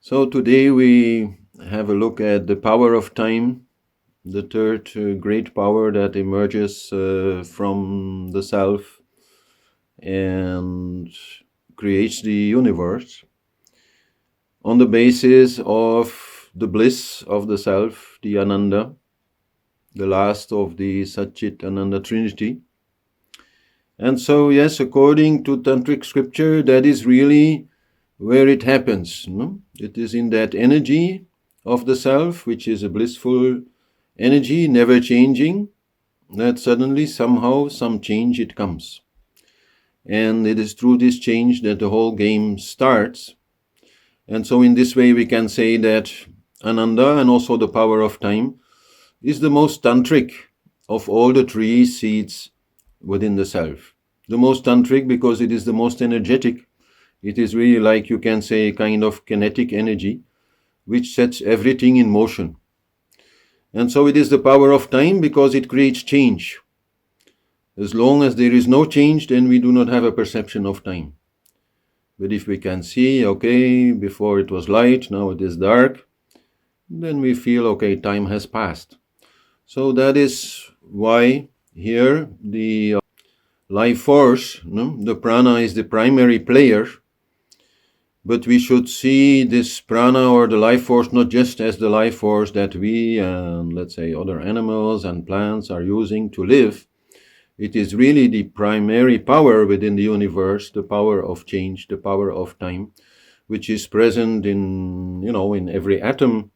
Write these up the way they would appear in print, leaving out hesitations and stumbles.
So today we have a look at the power of time, the third great power that emerges from the self and creates the universe on the basis of the bliss of the self, the Ananda, the last of the Satchit Ananda Trinity. And so, yes, according to Tantric scripture, that is really where it happens. No? It is in that energy of the self, which is a blissful energy, never changing, that suddenly somehow some change it comes. And it is through this change that the whole game starts. And so in this way we can say that Ananda, and also the power of time, is the most tantric of all the three seeds within the self. The most tantric because it is the most energetic. It is really like, you can say, a kind of kinetic energy which sets everything in motion. And so it is the power of time because it creates change. As long as there is no change, then we do not have a perception of time. But if we can see, okay, before it was light, now it is dark, then we feel, okay, time has passed. So that is why here the life force, the prana, is the primary player. But we should see this prana or the life force not just as the life force that we and, let's say, other animals and plants are using to live. It is really the primary power within the universe, the power of change, the power of time, which is present in, in every atom,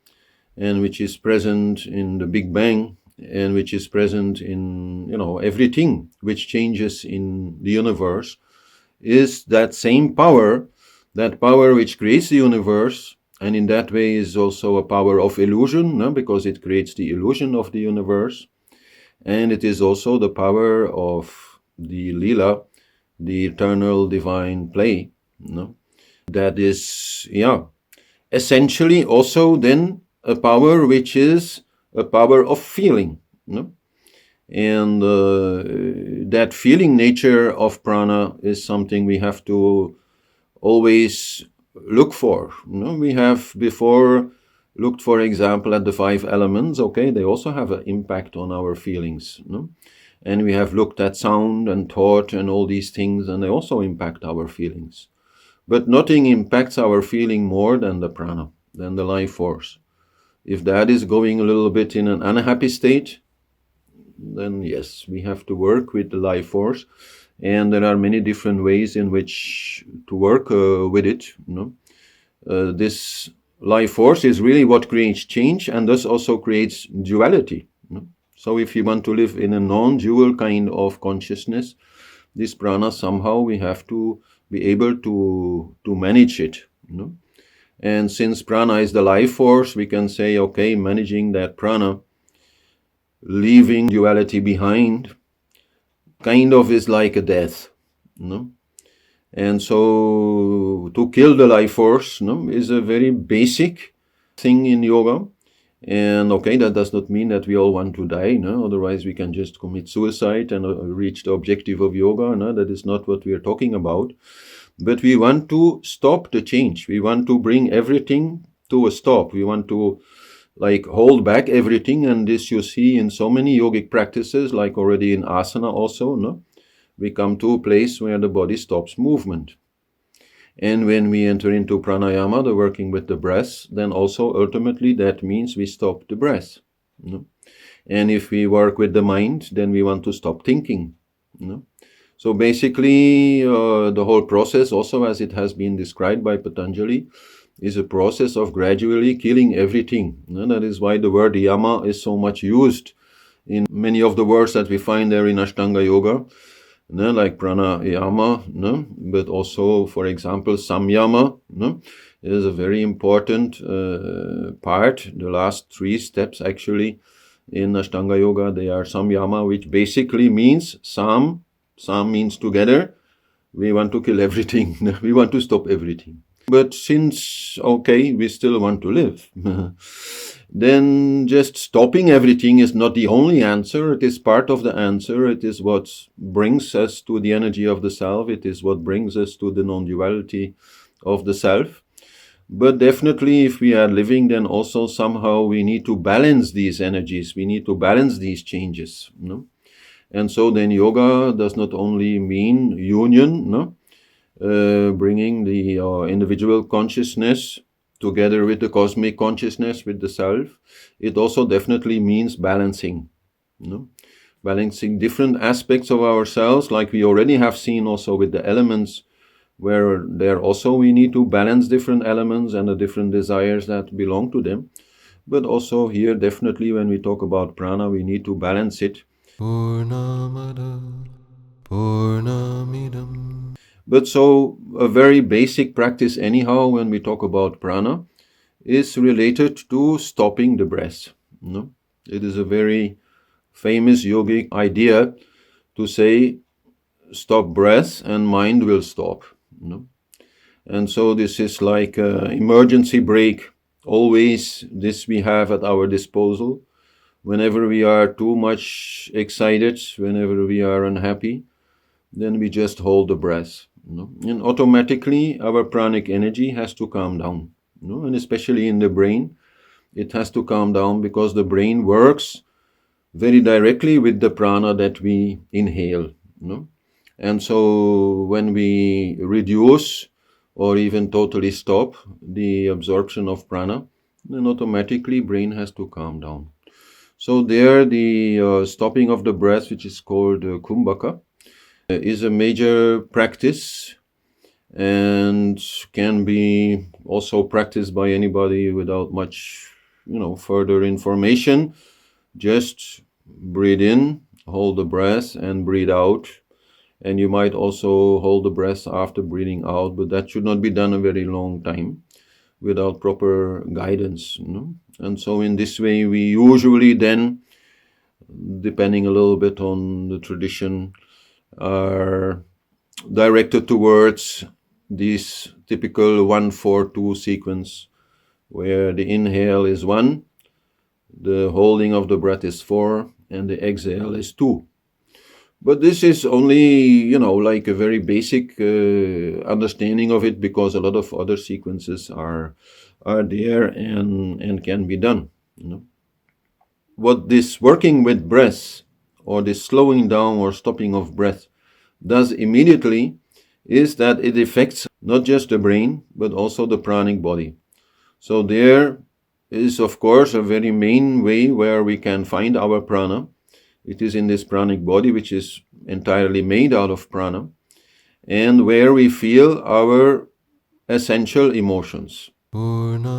and which is present in the Big Bang, and which is present in, everything which changes in the universe, is that same power, that power which creates the universe, and in that way is also a power of illusion, because it creates the illusion of the universe. And it is also the power of the lila, the eternal divine play, that is, essentially also then a power which is a power of feeling, and that feeling nature of prana is something we have to always look for. We have before looked, for example, at the 5 elements. Okay, they also have an impact on our feelings. And we have looked at sound and thought and all these things, and they also impact our feelings. But nothing impacts our feeling more than the prana, than the life force. If that is going a little bit in an unhappy state, then yes, we have to work with the life force. And there are many different ways in which to work with it. This life force is really what creates change, and thus also creates duality. So if you want to live in a non-dual kind of consciousness, this prana, somehow we have to be able to manage it. And since prana is the life force, we can say, okay, managing that prana, leaving duality behind, kind of is like a death. And so to kill the life force is a very basic thing in yoga. And okay, that does not mean that we all want to die. Otherwise we can just commit suicide and reach the objective of yoga. That is not what we are talking about. But we want to stop the change. We want to bring everything to a stop. We want to hold back everything. And this you see in so many yogic practices, like already in asana also. We come to a place where the body stops movement. And when we enter into pranayama, the working with the breath, then also ultimately that means we stop the breath. And if we work with the mind, then we want to stop thinking. So basically the whole process, also as it has been described by Patanjali, is a process of gradually killing everything. That is why the word yama is so much used in many of the words that we find there in Ashtanga Yoga. Like pranayama, but also, for example, samyama is a very important part. The last 3 steps actually in Ashtanga Yoga, they are samyama, which basically means sam means together. We want to kill everything. We want to stop everything. But since, okay, we still want to live, then just stopping everything is not the only answer. It is part of the answer. It is what brings us to the energy of the self. It is what brings us to the non-duality of the self. But definitely if we are living, then also somehow we need to balance these energies. We need to balance these changes. No? And so then yoga does not only mean union, no? Bringing the individual consciousness together with the cosmic consciousness, with the self. It also definitely means balancing. No? Balancing different aspects of ourselves, like we already have seen also with the elements, where there also we need to balance different elements and the different desires that belong to them. But also here, definitely when we talk about prana, we need to balance it. But so a very basic practice anyhow when we talk about prana is related to stopping the breath. No? It is a very famous yogic idea to say stop breath and mind will stop. No? And so this is like an emergency brake. Always this we have at our disposal. Whenever we are too much excited, whenever we are unhappy, then we just hold the breath. And automatically our pranic energy has to calm down. And especially in the brain, it has to calm down because the brain works very directly with the prana that we inhale. And so when we reduce or even totally stop the absorption of prana, then automatically brain has to calm down. So there the stopping of the breath, which is called Kumbhaka, is a major practice and can be also practiced by anybody without much further information. Just breathe in, hold the breath and breathe out. And you might also hold the breath after breathing out, but that should not be done a very long time without proper guidance. And so in this way we usually then, depending a little bit on the tradition, are directed towards this typical 1-4-2 sequence, where the inhale is 1, the holding of the breath is 4, and the exhale is 2. But this is only, like a very basic understanding of it, because a lot of other sequences are there and can be done. What this working with breath, or this slowing down or stopping of breath, does immediately is that it affects not just the brain, but also the pranic body. So there is, of course, a very main way where we can find our prana. It is in this pranic body, which is entirely made out of prana, and where we feel our essential emotions. Now,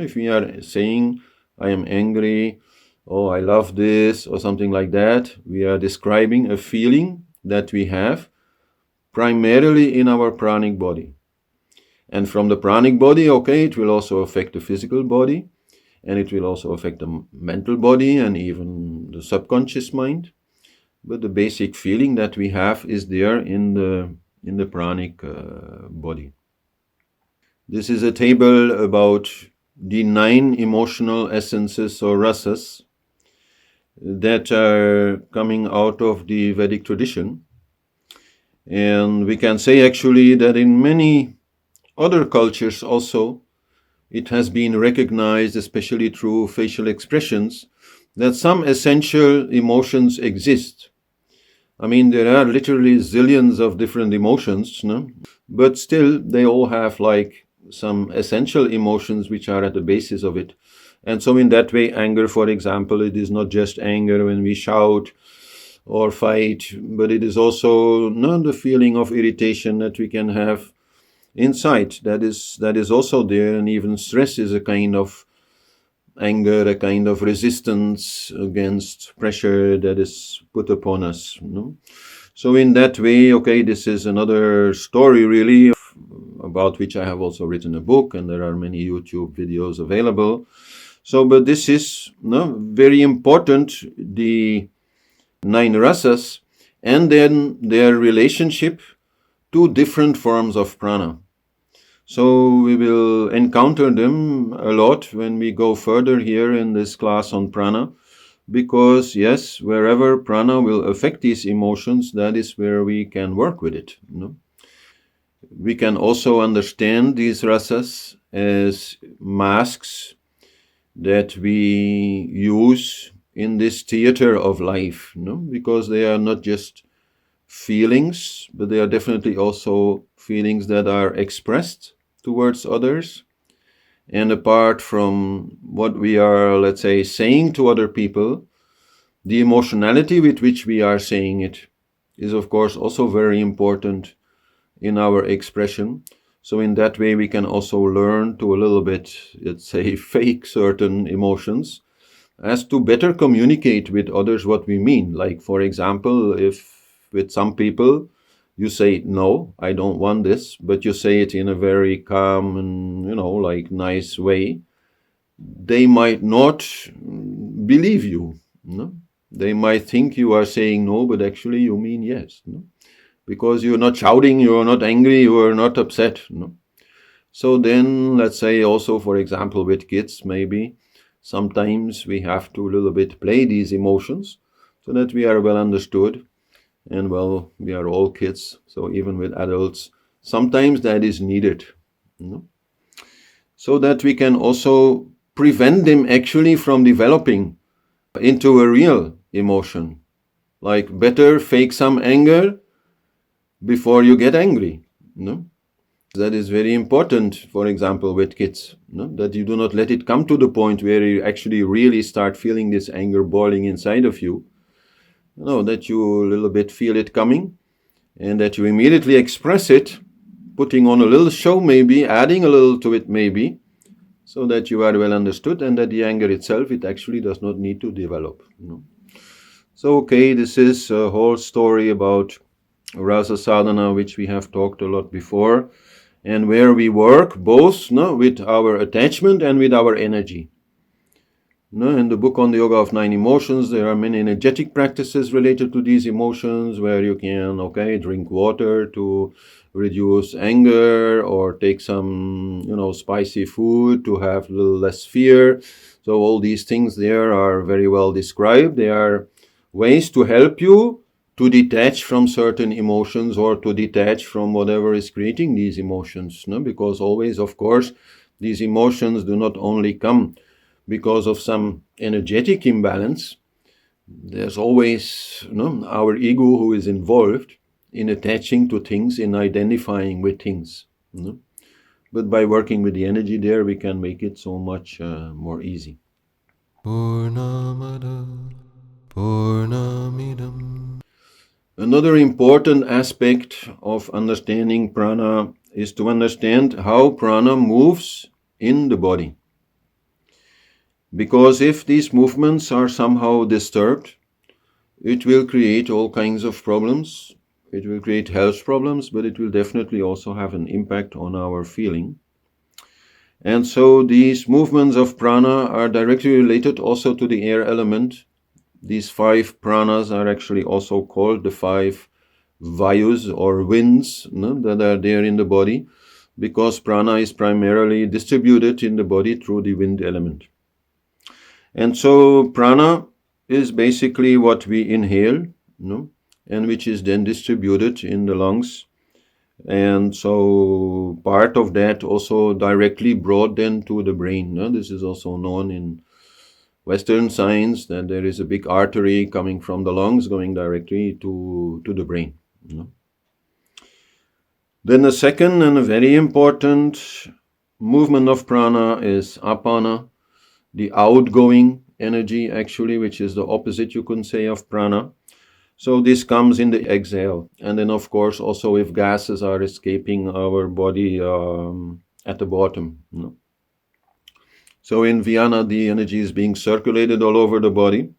if we are saying, I am angry, oh, I love this, or something like that, we are describing a feeling that we have primarily in our pranic body. And from the pranic body, okay, it will also affect the physical body, and it will also affect the mental body and even the subconscious mind. But the basic feeling that we have is there in the pranic body. This is a table about the 9 emotional essences or rasas that are coming out of the Vedic tradition. And we can say actually that in many other cultures also, it has been recognized, especially through facial expressions, that some essential emotions exist. I mean, there are literally zillions of different emotions, but still they all have like some essential emotions which are at the basis of it. And so in that way, anger, for example, it is not just anger when we shout or fight, but it is also the feeling of irritation that we can have inside. That is also there. And even stress is a kind of anger, a kind of resistance against pressure that is put upon us. So in that way, okay, this is another story really, about which I have also written a book, and there are many YouTube videos available. So, but this is very important, the 9 rasas, and then their relationship to different forms of prana. So we will encounter them a lot when we go further here in this class on prana, because yes, wherever prana will affect these emotions, that is where we can work with it. We can also understand these rasas as masks that we use in this theater of life, because they are not just feelings, but they are definitely also feelings that are expressed towards others. And apart from what we are, let's say, saying to other people, the emotionality with which we are saying it is, of course, also very important in our expression. So in that way, we can also learn to a little bit, let's say, fake certain emotions as to better communicate with others what we mean. Like, for example, if with some people you say, no, I don't want this, but you say it in a very calm and, like nice way, they might not believe you. They might think you are saying no, but actually you mean yes. Because you're not shouting, you're not angry, you're not upset. So then, let's say also, for example, with kids, maybe sometimes we have to a little bit play these emotions so that we are well understood. And well, we are all kids, so even with adults, sometimes that is needed. So that we can also prevent them actually from developing into a real emotion. Like, better fake some anger before you get angry. That is very important, for example, with kids, that you do not let it come to the point where you actually really start feeling this anger boiling inside of you. That you a little bit feel it coming and that you immediately express it, putting on a little show maybe, adding a little to it maybe, so that you are well understood and that the anger itself, it actually does not need to develop. So, okay, this is a whole story about Rasa Sadhana, which we have talked a lot before, and where we work both with our attachment and with our energy. In the book on the Yoga of 9 Emotions, there are many energetic practices related to these emotions, where you can, drink water to reduce anger, or take some, spicy food to have a little less fear. So all these things there are very well described. They are ways to help you to detach from certain emotions, or to detach from whatever is creating these emotions. Because always, of course, these emotions do not only come because of some energetic imbalance. There's always our ego who is involved in attaching to things, in identifying with things. But by working with the energy there, we can make it so much more easy. Purnamada Purnamidam. Another important aspect of understanding prana is to understand how prana moves in the body. Because if these movements are somehow disturbed, it will create all kinds of problems. It will create health problems, but it will definitely also have an impact on our feeling. And so these movements of prana are directly related also to the air element. These 5 pranas are actually also called the 5 vayus or winds that are there in the body, because prana is primarily distributed in the body through the wind element. And so prana is basically what we inhale, and which is then distributed in the lungs. And so part of that also directly brought then to the brain. This is also known in Western science, that there is a big artery coming from the lungs going directly to the brain. Then the second and a very important movement of prana is apana, the outgoing energy actually, which is the opposite, you can say, of prana. So this comes in the exhale. And then, of course, also if gases are escaping our body at the bottom. So in Vyana, the energy is being circulated all over the body.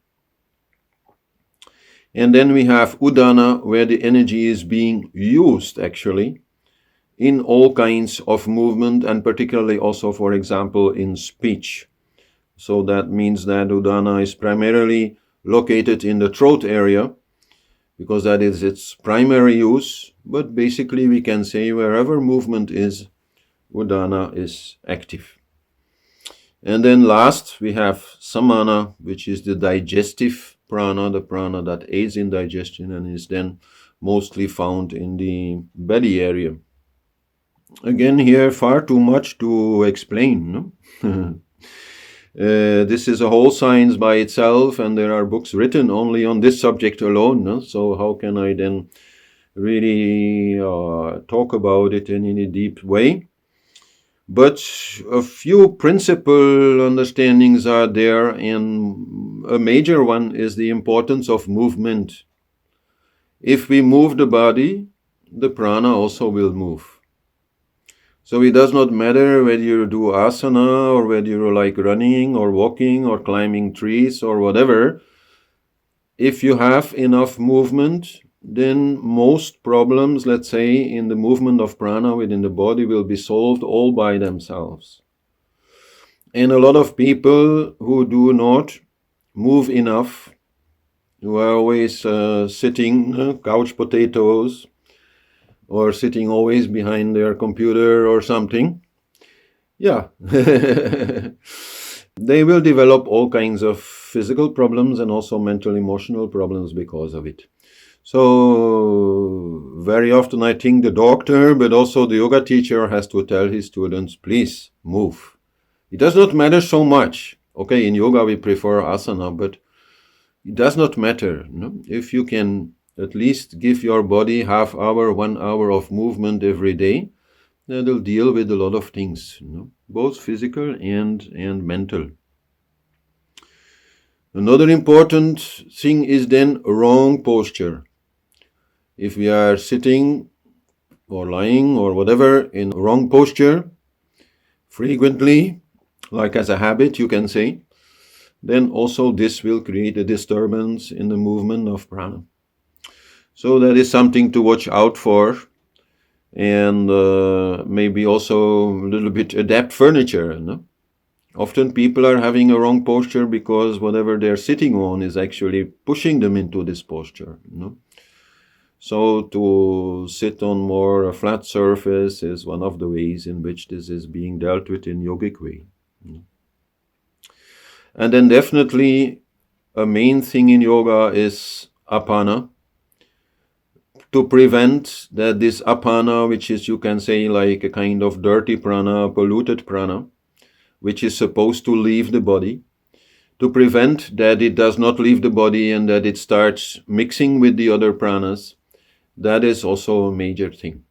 And then we have Udana, where the energy is being used actually in all kinds of movement, and particularly also, for example, in speech. So that means that Udana is primarily located in the throat area, because that is its primary use. But basically we can say wherever movement is, Udana is active. And then last we have Samana, which is the digestive prana, the prana that aids in digestion and is then mostly found in the belly area. again here far too much to explain. No? This is a whole science by itself, and there are books written only on this subject alone. No? So how can I then really talk about it in any deep way? But a few principal understandings are there, and a major one is the importance of movement. If we move the body, the prana also will move. So it does not matter whether you do asana or whether you like running or walking or climbing trees or whatever. If you have enough movement, then most problems, let's say, in the movement of prana within the body will be solved all by themselves. And a lot of people who do not move enough, who are always sitting, couch potatoes, or sitting always behind their computer or something, yeah, they will develop all kinds of physical problems and also mental, emotional problems because of it. So very often I think the doctor, but also the yoga teacher has to tell his students, please move. It does not matter so much. Okay, in yoga we prefer asana, but it does not matter. No? If you can at least give your body half hour, 1 hour of movement every day, that'll deal with a lot of things, both physical and mental. Another important thing is then wrong posture. If we are sitting or lying or whatever in wrong posture, frequently, like as a habit you can say, then also this will create a disturbance in the movement of prana. So that is something to watch out for, and maybe also a little bit adapt furniture. No? Often people are having a wrong posture because whatever they're sitting on is actually pushing them into this posture. No? So to sit on more a flat surface is one of the ways in which this is being dealt with in yogic way. No? And then definitely a main thing in yoga is apana, to prevent that this apana, which is, you can say, like a kind of dirty prana, polluted prana, which is supposed to leave the body, to prevent that it does not leave the body and that it starts mixing with the other pranas, that is also a major thing.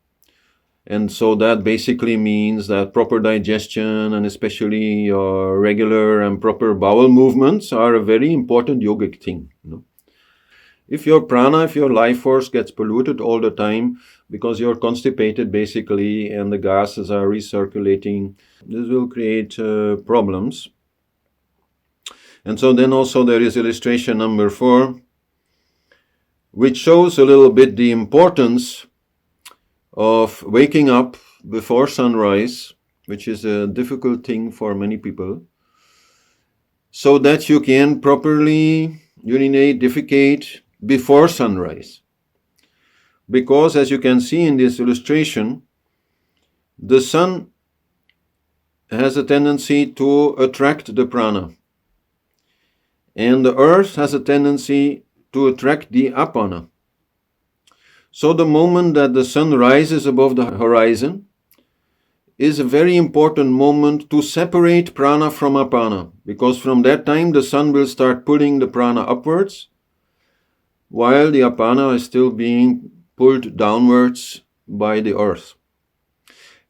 And so that basically means that proper digestion and especially regular and proper bowel movements are a very important yogic thing. If your prana, if your life force gets polluted all the time because you're constipated basically and the gases are recirculating, this will create problems. And so then also there is illustration number 4, which shows a little bit the importance of waking up before sunrise, which is a difficult thing for many people, so that you can properly urinate, defecate before sunrise. Because as you can see in this illustration, the sun has a tendency to attract the prana, and the earth has a tendency to attract the apana. So the moment that the sun rises above the horizon is a very important moment to separate prana from apana, because from that time the sun will start pulling the prana upwards, while the apana is still being pulled downwards by the earth.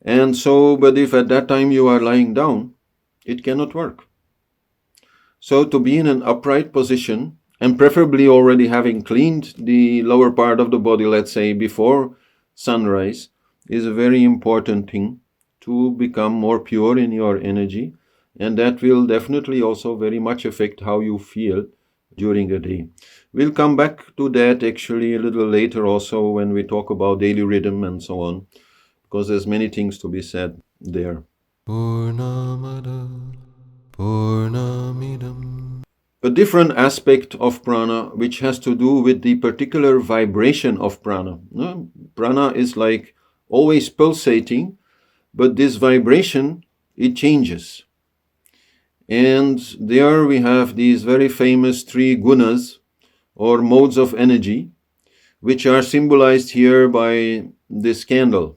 And so, but if at that time you are lying down, it cannot work. So to be in an upright position, and preferably already having cleaned the lower part of the body, let's say before sunrise, is a very important thing to become more pure in your energy, and that will definitely also very much affect how you feel during the day. We'll come back to that actually a little later also when we talk about daily rhythm and so on, because there's many things to be said there. Purnamada Purnamidam. A different aspect of prana, which has to do with the particular vibration of prana. Prana is like always pulsating, but this vibration, it changes. And there we have these very famous 3 gunas, or modes of energy, which are symbolized here by this candle.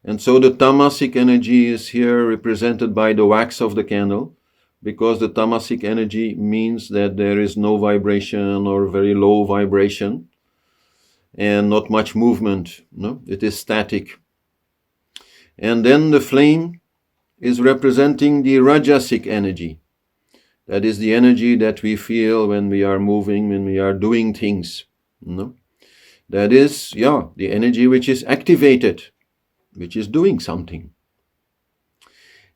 And so the tamasic energy is here represented by the wax of the candle, because the tamasic energy means that there is no vibration or very low vibration and not much movement. No? It is static. And then the flame is representing the rajasic energy. That is the energy that we feel when we are moving, when we are doing things. No? That is, the energy which is activated, which is doing something.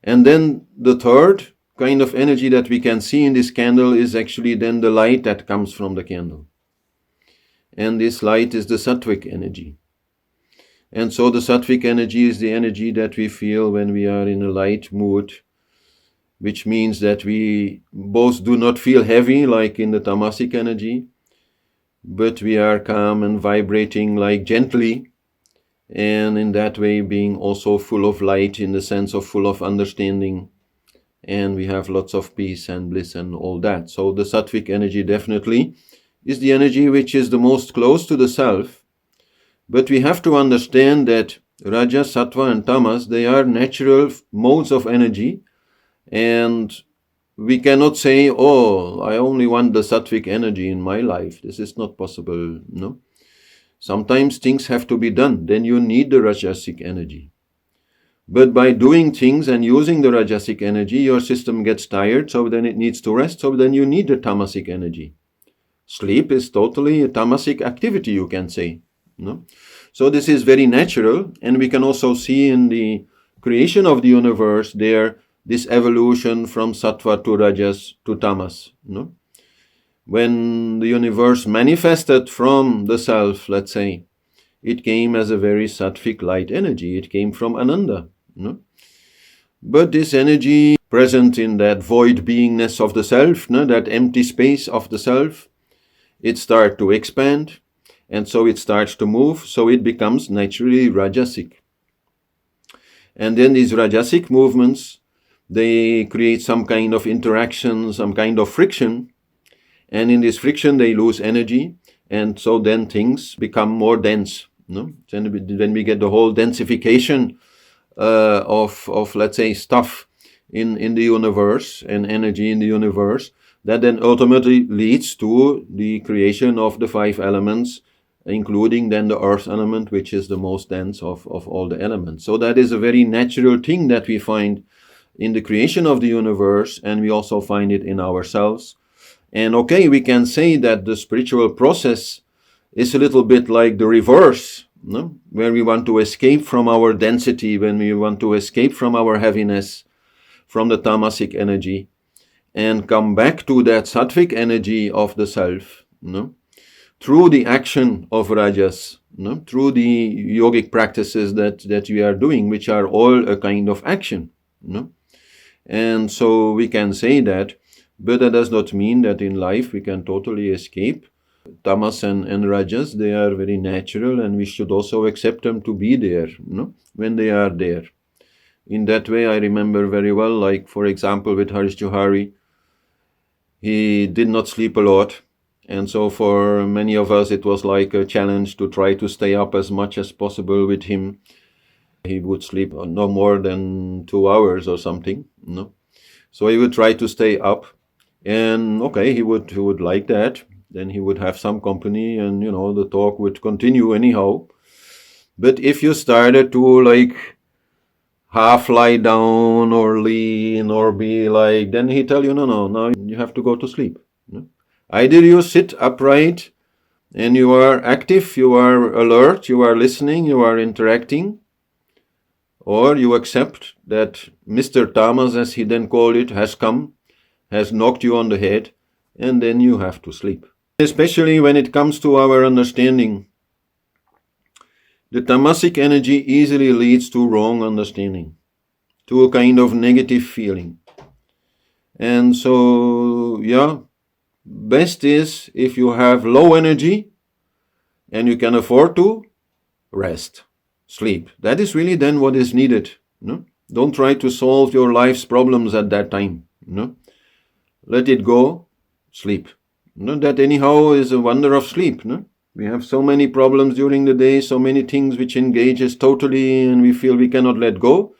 And then the third kind of energy that we can see in this candle is actually then the light that comes from the candle. And this light is the sattvic energy. And so the sattvic energy is the energy that we feel when we are in a light mood, which means that we both do not feel heavy like in the tamasic energy, but we are calm and vibrating like gently, and in that way being also full of light in the sense of full of understanding, and we have lots of peace and bliss and all that. So the sattvic energy definitely is the energy which is the most close to the self, but we have to understand that Raja, Sattva and Tamas, they are natural modes of energy, and we cannot say, oh, I only want the sattvic energy in my life. This is not possible, no? Sometimes things have to be done, then you need the rajasic energy. But by doing things and using the rajasic energy, your system gets tired, so then it needs to rest, so then you need the tamasic energy. Sleep is totally a tamasic activity, you can say. No? So this is very natural, and we can also see in the creation of the universe there, this evolution from sattva to rajas to tamas. No? When the universe manifested from the self, let's say, it came as a very sattvic light energy. It came from Ananda. No? But this energy present in that void beingness of the self, no? That empty space of the self, it starts to expand, and so it starts to move, so it becomes naturally rajasic. And then these rajasic movements, they create some kind of interaction, some kind of friction, and in this friction they lose energy, and so then things become more dense. No? Then we get the whole densification of let's say stuff in the universe and energy in the universe, that then ultimately leads to the creation of the 5 elements, including then the earth element, which is the most dense of all the elements. So that is a very natural thing that we find in the creation of the universe, and we also find it in ourselves. And okay, we can say that the spiritual process is a little bit like the reverse, no? Where we want to escape from our density, when we want to escape from our heaviness, from the tamasic energy, and come back to that sattvic energy of the self, no? Through the action of rajas, no? Through the yogic practices that we are doing, which are all a kind of action. No? And so we can say that, but that does not mean that in life we can totally escape. Tamas and rajas, they are very natural, and we should also accept them to be there, no? When they are there. In that way, I remember very well, like for example with Harish Johari, he did not sleep a lot, and so for many of us it was like a challenge to try to stay up as much as possible with him. He would sleep no more than 2 hours or something, no? So he would try to stay up, and okay, he would like that. Then he would have some company, and the talk would continue anyhow. But if you started to like half lie down or lean or be like, then he tell you, no, now you have to go to sleep. No? Either you sit upright and you are active, you are alert, you are listening, you are interacting, or you accept that Mr. Tamas, as he then called it, has come, has knocked you on the head, and then you have to sleep. Especially when it comes to our understanding, the tamasic energy easily leads to wrong understanding, to a kind of negative feeling. And so, best is if you have low energy and you can afford to, rest, sleep. That is really then what is needed. No? Don't try to solve your life's problems at that time. No? Let it go, sleep. No? That anyhow is a wonder of sleep. No? We have so many problems during the day, so many things which engage us totally, and we feel we cannot let go.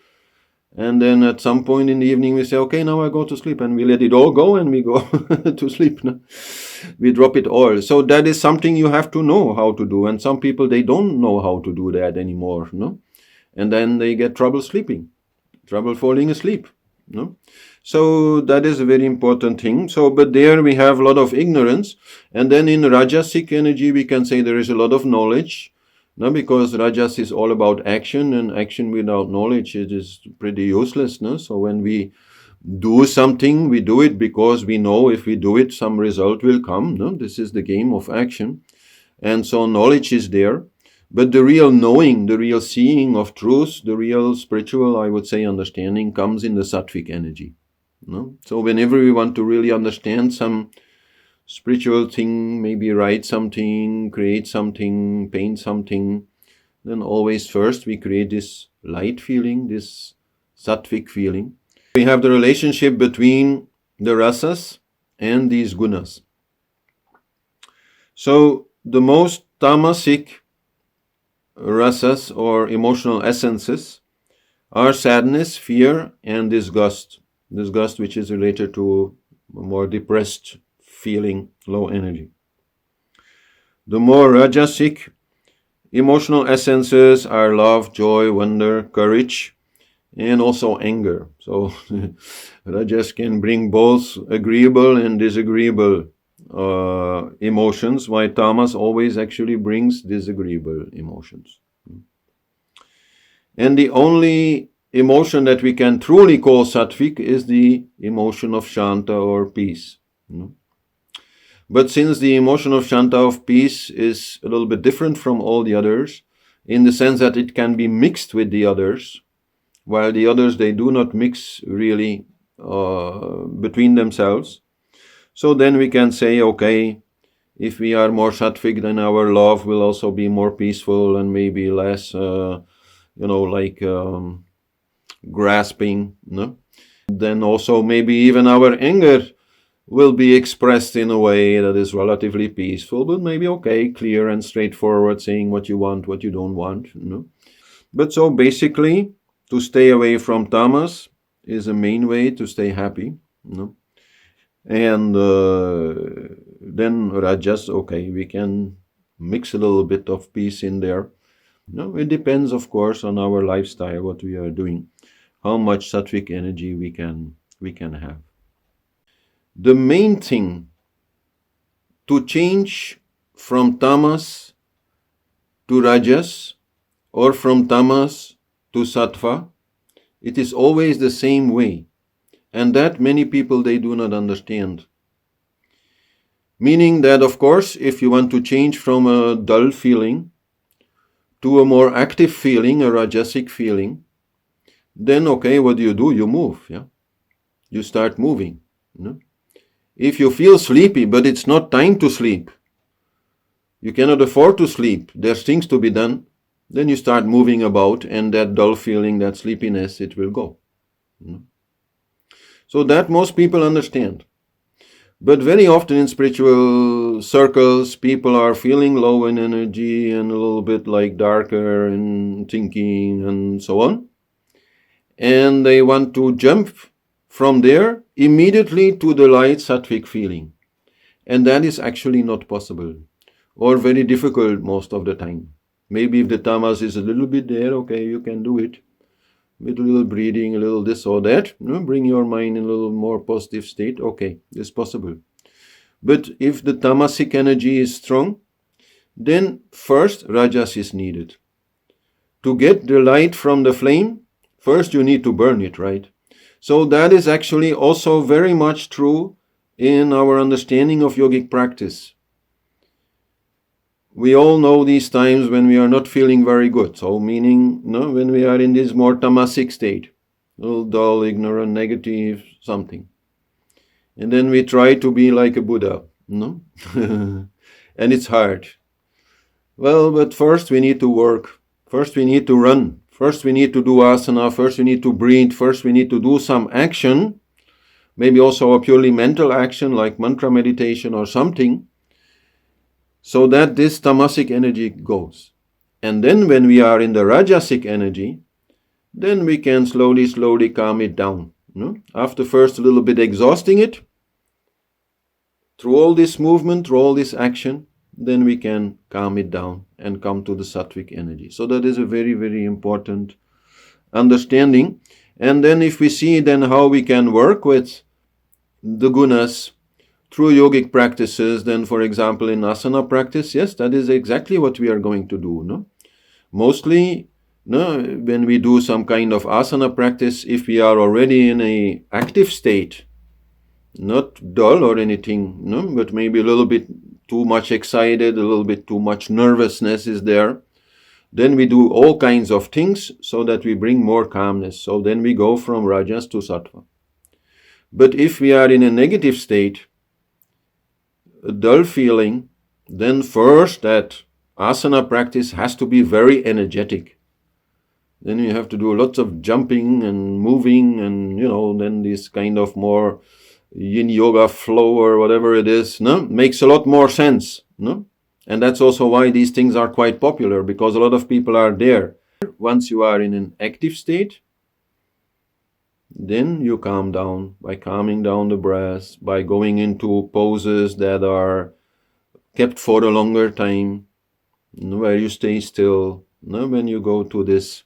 And then at some point in the evening we say, okay, now I go to sleep, and we let it all go and we go to sleep. No? We drop it all. So that is something you have to know how to do. And some people, they don't know how to do that anymore. No? And then they get trouble sleeping, trouble falling asleep. No? So that is a very important thing. So, but there we have a lot of ignorance. And then in Rajasic energy, we can say there is a lot of knowledge. No, because Rajas is all about action, and action without knowledge, it is pretty useless. No? So when we do something, we do it because we know if we do it, some result will come. No? This is the game of action. And so knowledge is there. But the real knowing, the real seeing of truth, the real spiritual, I would say, understanding comes in the sattvic energy. No? So whenever we want to really understand some spiritual thing, maybe write something, create something, paint something, then always first we create this light feeling, this sattvic feeling. We have the relationship between the rasas and these gunas. So the most tamasic rasas or emotional essences are sadness, fear, and disgust. Disgust, which is related to a more depressed feeling, low energy. The more rajasic emotional essences are love, joy, wonder, courage, and also anger. So rajas can bring both agreeable and disagreeable emotions, while tamas always actually brings disagreeable emotions. And the only emotion that we can truly call sattvic is the emotion of shanta or peace. But since the emotion of shanta, of peace, is a little bit different from all the others, in the sense that it can be mixed with the others, while the others, they do not mix really between themselves. So then we can say, okay, if we are more sattvic, then our love will also be more peaceful and maybe less, grasping. No? Then also maybe even our anger will be expressed in a way that is relatively peaceful, but maybe okay, clear and straightforward, saying what you want, what you don't want. But so basically, to stay away from tamas is a main way to stay happy. And then rajas, okay, we can mix a little bit of peace in there. It depends, of course, on our lifestyle, what we are doing, how much sattvic energy we can have. The main thing to change from tamas to rajas or from tamas to sattva, it is always the same way. And that many people, they do not understand. Meaning that, of course, if you want to change from a dull feeling to a more active feeling, a rajasic feeling, then okay, what do? You move. Yeah, you start moving. If you feel sleepy, but it's not time to sleep, you cannot afford to sleep, there's things to be done, then you start moving about, and that dull feeling, that sleepiness, it will go. So that most people understand. But very often in spiritual circles, people are feeling low in energy and a little bit like darker in thinking and so on. And they want to jump from there immediately to the light sattvic feeling. And that is actually not possible, or very difficult most of the time. Maybe if the tamas is a little bit there, okay, you can do it. With a little breathing, a little this or that, bring your mind in a little more positive state, okay, it's possible. But if the tamasic energy is strong, then first rajas is needed. To get the light from the flame, first you need to burn it, right? So that is actually also very much true in our understanding of yogic practice. We all know these times when we are not feeling very good. So meaning, when we are in this more tamasic state, a little dull, ignorant, negative, something. And then we try to be like a Buddha, and it's hard. Well, but first we need to work. First we need to run. First we need to do asana. First we need to breathe. First we need to do some action. Maybe also a purely mental action like mantra meditation or something. so that this tamasic energy goes. And then when we are in the rajasic energy, then we can slowly calm it down. After first a little bit exhausting it, through all this movement, through all this action, then we can calm it down and come to the sattvic energy. So that is a very important understanding. And then if we see then how we can work with the gunas through yogic practices, then for example in asana practice, yes, that is exactly what we are going to do. Mostly, when we do some kind of asana practice, if we are already in an active state, not dull or anything, but maybe a little bit too much excited, a little bit too much nervousness is there, then we do all kinds of things so that we bring more calmness. So then we go from rajas to sattva. But if we are in a negative state, a dull feeling, then first that asana practice has to be very energetic. Then you have to do lots of jumping and moving and, then this kind of more yin yoga flow or whatever it is, makes a lot more sense. And that's also why these things are quite popular, because a lot of people are there. Once you are in an active state, then you calm down by calming down the breath, by going into poses that are kept for a longer time, where you stay still, when you go to this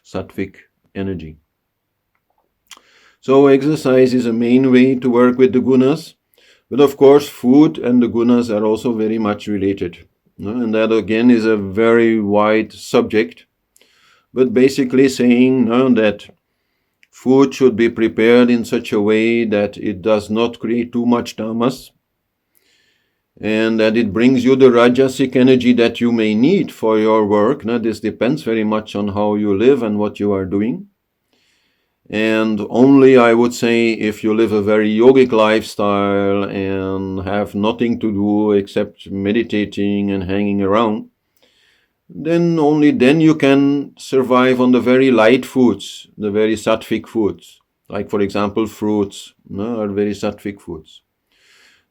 sattvic energy. So exercise is a main way to work with the gunas, but of course food and the gunas are also very much related. And that again is a very wide subject, but basically saying that food should be prepared in such a way that it does not create too much tamas, and that it brings you the rajasic energy that you may need for your work. This depends very much on how you live and what you are doing. And only, I would say, if you live a very yogic lifestyle and have nothing to do except meditating and hanging around, then only then you can survive on the very light foods, the very sattvic foods. Like, for example, fruits are very sattvic foods.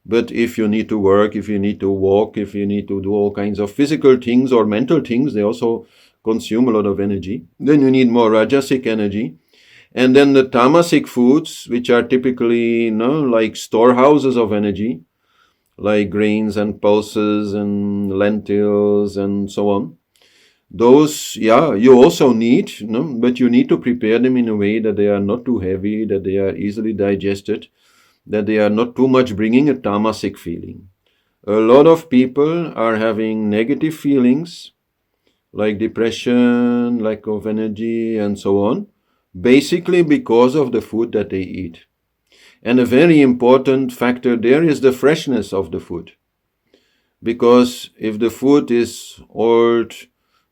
But if you need to work, if you need to walk, if you need to do all kinds of physical things or mental things, they also consume a lot of energy. Then you need more rajasic energy. And then the tamasic foods, which are typically, like storehouses of energy, like grains and pulses and lentils and so on. Those, you also need, but you need to prepare them in a way that they are not too heavy, that they are easily digested, that they are not too much bringing a tamasic feeling. A lot of people are having negative feelings, like depression, lack of energy, and so on, basically because of the food that they eat. And a very important factor there is the freshness of the food. Because if the food is old,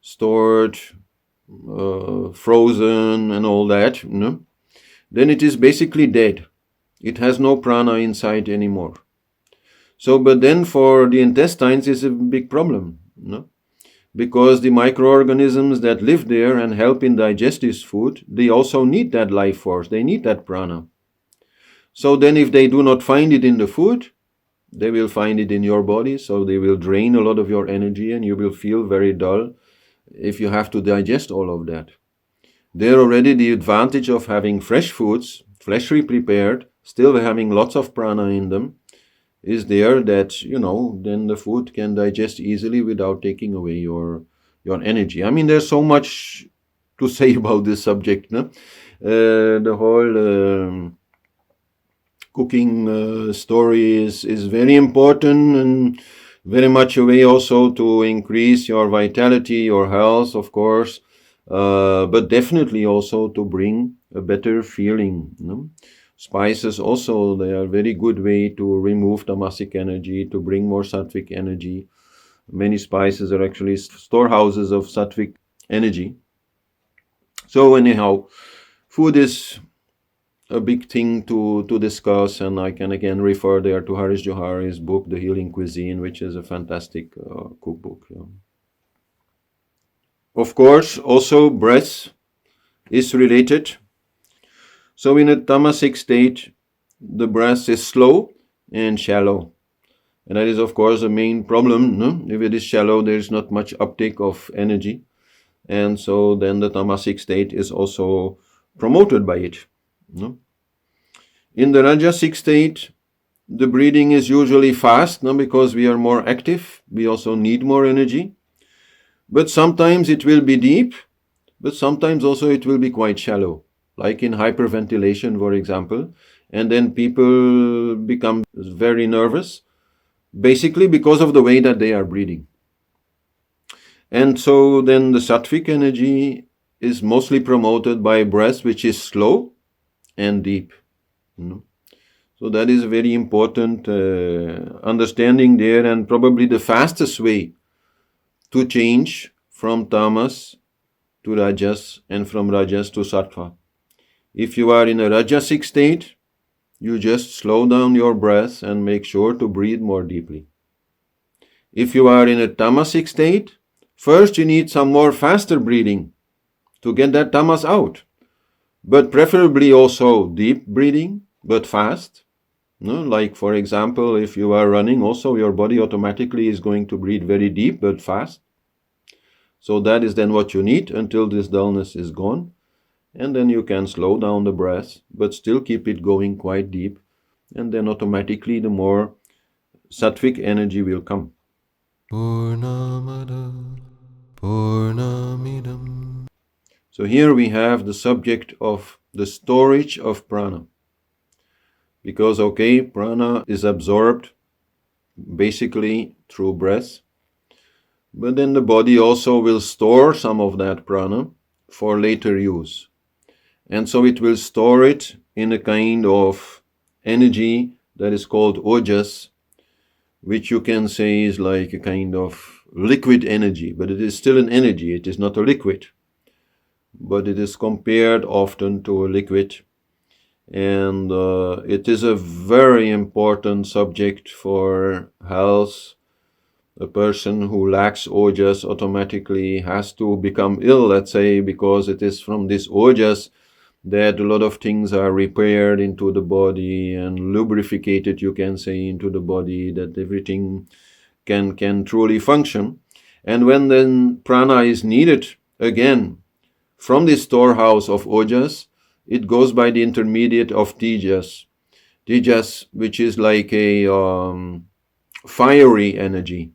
stored, frozen and all that, then it is basically dead. It has no prana inside anymore. So, but then for the intestines is a big problem, because the microorganisms that live there and help in digest this food, they also need that life force, they need that prana. So then if they do not find it in the food, they will find it in your body, so they will drain a lot of your energy and you will feel very dull if you have to digest all of that. There already the advantage of having fresh foods, freshly prepared, still having lots of prana in them, is there, that, then the food can digest easily without taking away your energy. I mean, there's so much to say about this subject. The whole cooking story is very important and very much a way also to increase your vitality, your health, of course, but definitely also to bring a better feeling. Spices also, they are a very good way to remove tamasic energy, to bring more sattvic energy. Many spices are actually storehouses of sattvic energy. So anyhow, food is a big thing to discuss, and I can again refer there to Harish Johari's book, The Healing Cuisine, which is a fantastic cookbook. Of course, also breath is related. So in a tamasic state, the breath is slow and shallow. And that is, of course, the main problem. No? If it is shallow, there is not much uptake of energy. And so then the tamasic state is also promoted by it. No? In the rajasic state, the breathing is usually fast, no? Because we are more active. We also need more energy. But sometimes it will be deep, but sometimes also it will be quite shallow, like in hyperventilation, for example. And then people become very nervous, basically because of the way that they are breathing. And so then the sattvic energy is mostly promoted by breath, which is slow and deep. So that is a very important understanding there, and probably the fastest way to change from tamas to rajas and from rajas to sattva. If you are in a rajasic state, you just slow down your breath and make sure to breathe more deeply. If you are in a tamasic state, first you need some more faster breathing to get that tamas out. But preferably also deep breathing, but fast. No? Like for example, if you are running, also your body automatically is going to breathe very deep but fast. So that is then what you need until this dullness is gone. And then you can slow down the breath, but still keep it going quite deep. And then automatically the more sattvic energy will come. So here we have the subject of the storage of prana. Because, okay, prana is absorbed basically through breath, but then the body also will store some of that prana for later use. And so it will store it in a kind of energy that is called ojas, which you can say is like a kind of liquid energy, but it is still an energy, it is not a liquid. But it is compared often to a liquid. And it is a very important subject for health. A person who lacks ojas automatically has to become ill, let's say, because it is from this ojas that a lot of things are repaired into the body and lubricated, you can say, into the body, that everything can truly function. And when then prana is needed again from this storehouse of ojas, it goes by the intermediate of tejas. Tejas, which is like a fiery energy,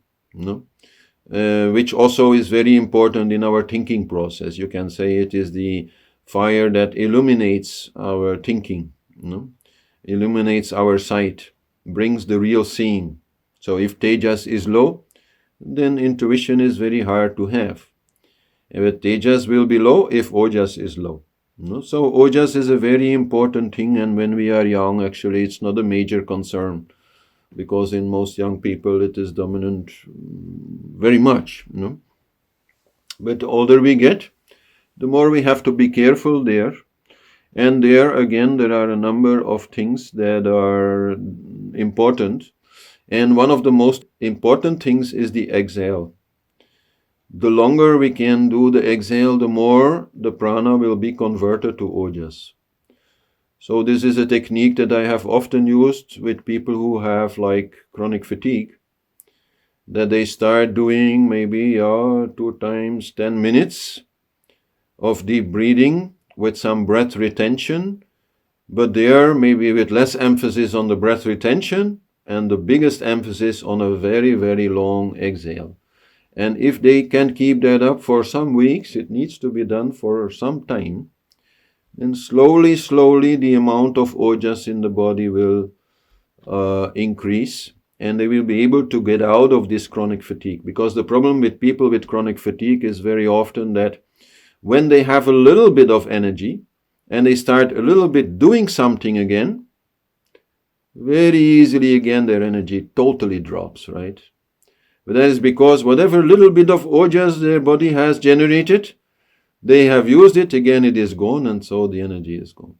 which also is very important in our thinking process. You can say it is the fire that illuminates our thinking, illuminates our sight, brings the real seeing. So if Tejas is low, then intuition is very hard to have. But Tejas will be low if Ojas is low. So Ojas is a very important thing, and when we are young, actually it's not a major concern, because in most young people it is dominant very much. But the older we get, the more we have to be careful there. And there again, there are a number of things that are important. And one of the most important things is the exhale. The longer we can do the exhale, the more the prana will be converted to ojas. So this is a technique that I have often used with people who have like chronic fatigue, that they start doing maybe 2 times 10 minutes of deep breathing with some breath retention, but there maybe with less emphasis on the breath retention and the biggest emphasis on a very, very long exhale. And if they can keep that up for some weeks, it needs to be done for some time, then slowly the amount of ojas in the body will increase, and they will be able to get out of this chronic fatigue. Because the problem with people with chronic fatigue is very often that when they have a little bit of energy and they start a little bit doing something again, very easily again their energy totally drops, right? But that is because whatever little bit of ojas their body has generated, they have used it, again it is gone, and so the energy is gone.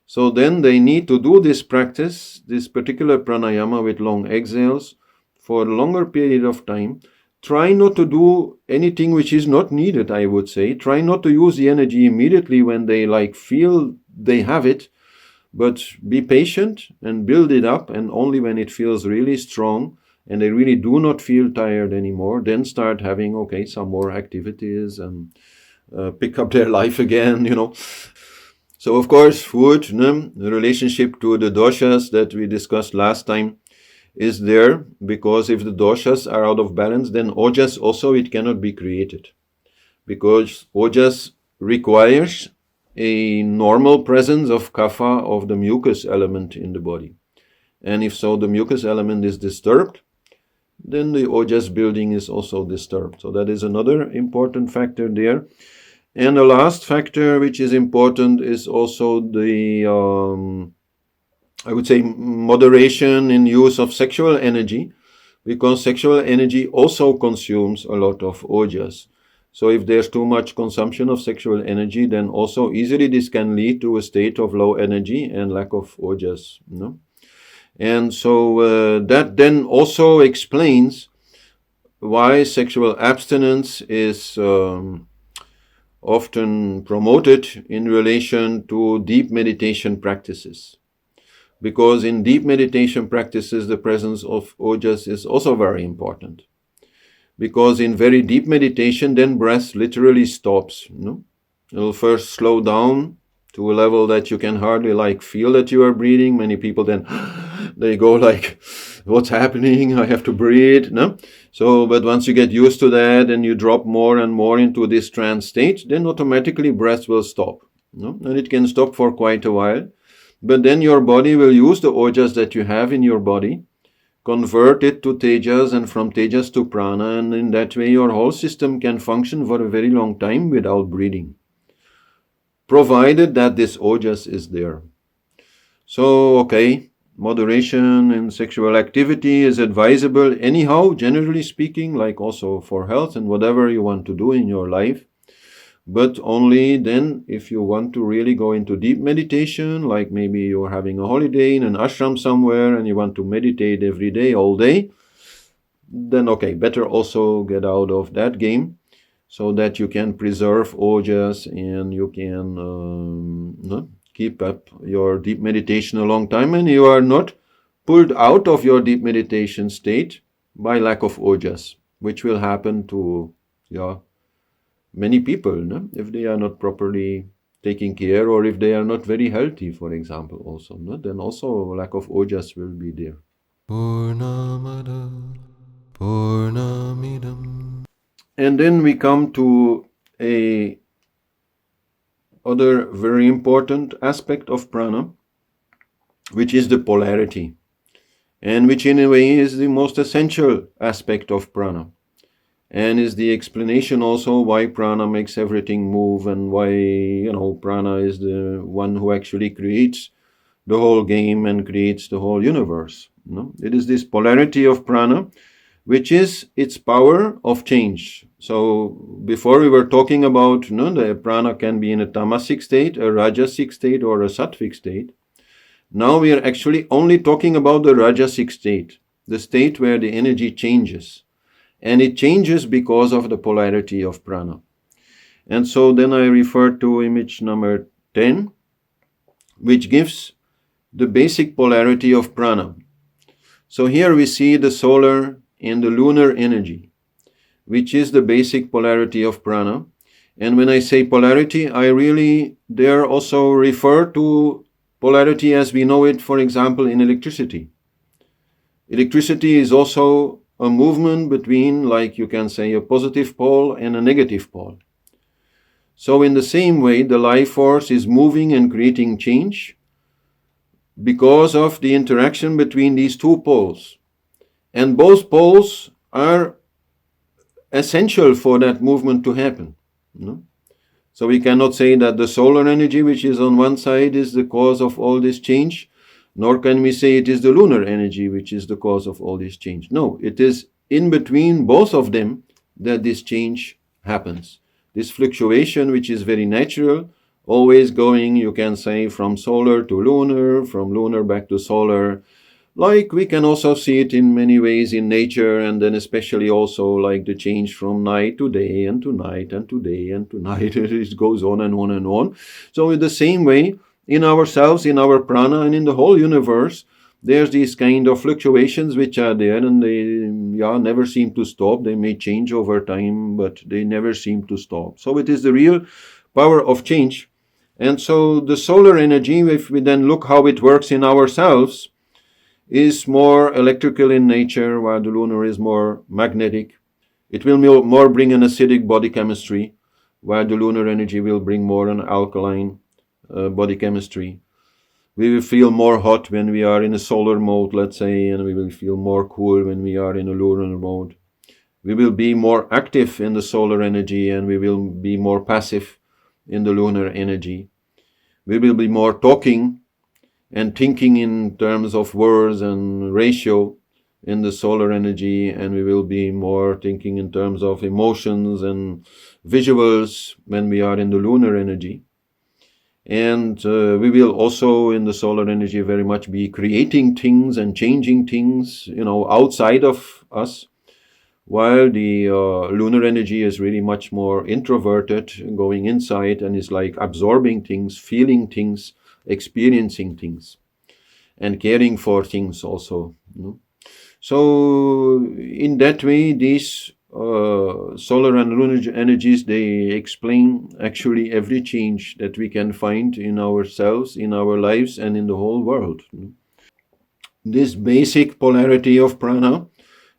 So then they need to do this practice, this particular pranayama with long exhales for a longer period of time. Try not to do anything which is not needed, I would say. Try not to use the energy immediately when they feel they have it, but be patient and build it up, and only when it feels really strong, and they really do not feel tired anymore, then start having, some more activities and pick up their life again, So of course, food, the relationship to the doshas that we discussed last time is there, because if the doshas are out of balance, then ojas also, it cannot be created. Because ojas requires a normal presence of kapha, of the mucus element in the body. And if so, the mucus element is disturbed, then the ojas building is also disturbed. So that is another important factor there. And the last factor which is important is also the, I would say, moderation in use of sexual energy, because sexual energy also consumes a lot of ojas. So if there's too much consumption of sexual energy, then also easily this can lead to a state of low energy and lack of ojas. And so that then also explains why sexual abstinence is often promoted in relation to deep meditation practices. Because in deep meditation practices, the presence of ojas is also very important. Because in very deep meditation, then breath literally stops. It'll first slow down to a level that you can hardly feel that you are breathing. Many people then, they go like, what's happening? I have to breathe. So, but once you get used to that and you drop more and more into this trance state, then automatically breath will stop. And it can stop for quite a while. But then your body will use the ojas that you have in your body, convert it to Tejas, and from Tejas to Prana, and in that way your whole system can function for a very long time without breathing, provided that this ojas is there. So, moderation in sexual activity is advisable anyhow, generally speaking, like also for health and whatever you want to do in your life. But only then if you want to really go into deep meditation, like maybe you're having a holiday in an ashram somewhere and you want to meditate every day, all day, then better also get out of that game, so that you can preserve ojas and you can keep up your deep meditation a long time, and you are not pulled out of your deep meditation state by lack of ojas, which will happen to many people, if they are not properly taking care, or if they are not very healthy, for example, also, then also lack of ojas will be there. Purnamada Purnamidam. And then we come to a other very important aspect of prana, which is the polarity, and which in a way is the most essential aspect of prana, and is the explanation also why prana makes everything move, and why prana is the one who actually creates the whole game and creates the whole universe. It is this polarity of prana which is its power of change. So before we were talking about the prana can be in a tamasic state, a rajasic state, or a sattvic state. Now we are actually only talking about the rajasic state, the state where the energy changes. And it changes because of the polarity of prana. And so then I refer to image number 10, which gives the basic polarity of prana. So here we see the solar and the lunar energy, which is the basic polarity of prana. And when I say polarity, I really there also refer to polarity as we know it, for example, in electricity. Electricity is also a movement between, like you can say, a positive pole and a negative pole. So in the same way, the life force is moving and creating change because of the interaction between these two poles. And both poles are essential for that movement to happen. So we cannot say that the solar energy, which is on one side, is the cause of all this change, nor can we say it is the lunar energy which is the cause of all this change. No, it is in between both of them that this change happens. This fluctuation, which is very natural, always going, you can say, from solar to lunar, from lunar back to solar. Like we can also see it in many ways in nature, and then especially also like the change from night to day and to night and to day and to night. It goes on and on and on. So in the same way, in ourselves, in our prana, and in the whole universe, there's these kind of fluctuations which are there, and they never seem to stop. They may change over time, but they never seem to stop. So it is the real power of change. And so the solar energy, if we then look how it works in ourselves, is more electrical in nature, while the lunar is more magnetic. It will more bring an acidic body chemistry, while the lunar energy will bring more an alkaline body chemistry. We will feel more hot when we are in a solar mode, let's say, and we will feel more cool when we are in a lunar mode. We will be more active in the solar energy, and we will be more passive in the lunar energy. We will be more talking and thinking in terms of words and ratio in the solar energy, and we will be more thinking in terms of emotions and visuals when we are in the lunar energy. And we will also in the solar energy very much be creating things and changing things, outside of us, while the lunar energy is really much more introverted, going inside, and is like absorbing things, feeling things, experiencing things, and caring for things also. So in that way, these solar and lunar energies, they explain actually every change that we can find in ourselves, in our lives, and in the whole world. This basic polarity of prana